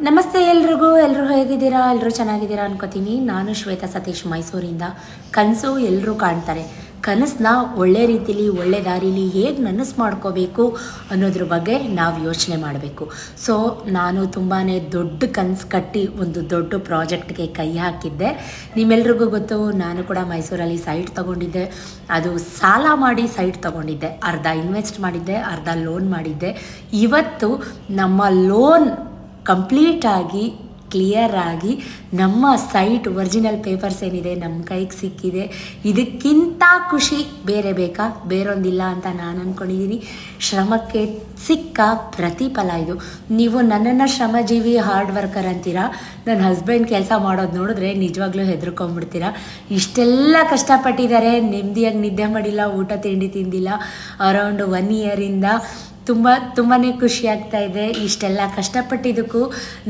ನಮಸ್ತೆ ಎಲ್ರಿಗೂ ಹೇಗಿದ್ದೀರಾ? ಎಲ್ಲರೂ ಚೆನ್ನಾಗಿದ್ದೀರಾ ಅನ್ಕೋತೀನಿ. ನಾನು ಶ್ವೇತಾ ಸತೀಶ್, ಮೈಸೂರಿಂದ. ಕನಸು ಎಲ್ಲರೂ ಕಾಣ್ತಾರೆ. ಕನಸನ್ನ ಒಳ್ಳೆ ರೀತಿಲಿ, ಒಳ್ಳೆ ದಾರಿಲಿ ಹೇಗೆ ನನಸು ಮಾಡ್ಕೋಬೇಕು ಅನ್ನೋದ್ರ ಬಗ್ಗೆ ನಾವು ಯೋಚನೆ ಮಾಡಬೇಕು. ಸೊ ನಾನು ತುಂಬಾ ದೊಡ್ಡ ಕನಸು ಕಟ್ಟಿ ಒಂದು ದೊಡ್ಡ ಪ್ರಾಜೆಕ್ಟ್ಗೆ ಕೈ ಹಾಕಿದ್ದೆ. ನಿಮ್ಮೆಲ್ರಿಗೂ ಗೊತ್ತು, ನಾನು ಕೂಡ ಮೈಸೂರಲ್ಲಿ ಸೈಟ್ ತೊಗೊಂಡಿದ್ದೆ. ಅದು ಸಾಲ ಮಾಡಿ ಸೈಟ್ ತೊಗೊಂಡಿದ್ದೆ. ಅರ್ಧ ಇನ್ವೆಸ್ಟ್ ಮಾಡಿದ್ದೆ, ಅರ್ಧ ಲೋನ್ ಮಾಡಿದ್ದೆ. ಇವತ್ತು ನಮ್ಮ ಲೋನ್ ಕಂಪ್ಲೀಟಾಗಿ ಕ್ಲಿಯರ್ ಆಗಿ ನಮ್ಮ ಸೈಟ್ ಒರಿಜಿನಲ್ ಪೇಪರ್ಸ್ ಏನಿದೆ ನಮ್ಮ ಕೈಗೆ ಸಿಕ್ಕಿದೆ. ಇದಕ್ಕಿಂತ ಖುಷಿ ಬೇರೆ ಬೇಕಾ? ಬೇರೊಂದಿಲ್ಲ ಅಂತ ನಾನು ಅಂದ್ಕೊಂಡಿದ್ದೀನಿ. ಶ್ರಮಕ್ಕೆ ಸಿಕ್ಕ ಪ್ರತಿಫಲ ಇದು. ನೀವು ನನ್ನನ್ನು ಶ್ರಮಜೀವಿ ಹಾರ್ಡ್ ವರ್ಕರ್ ಅಂತೀರಾ. ನನ್ನ ಹಸ್ಬೆಂಡ್ ಕೆಲಸ ಮಾಡೋದು ನೋಡಿದ್ರೆ ನಿಜವಾಗ್ಲೂ ಹೆದರ್ಕೊಂಡ್ಬಿಡ್ತೀರಾ. ಇಷ್ಟೆಲ್ಲ ಕಷ್ಟಪಟ್ಟಿದ್ದಾರೆ, ನೆಮ್ಮದಿಯಾಗಿ ನಿದ್ದೆ ಮಾಡಿಲ್ಲ, ಊಟ ತಿಂಡಿ ತಿಂದಿಲ್ಲ. ಅರೌಂಡ್ 1 ಇಯರಿಂದ ತುಂಬಾ ಖುಷಿ ಆಗ್ತಾ ಇದೆ. ಇಷ್ಟೆಲ್ಲ ಕಷ್ಟಪಟ್ಟಿದ್ದಕ್ಕೂ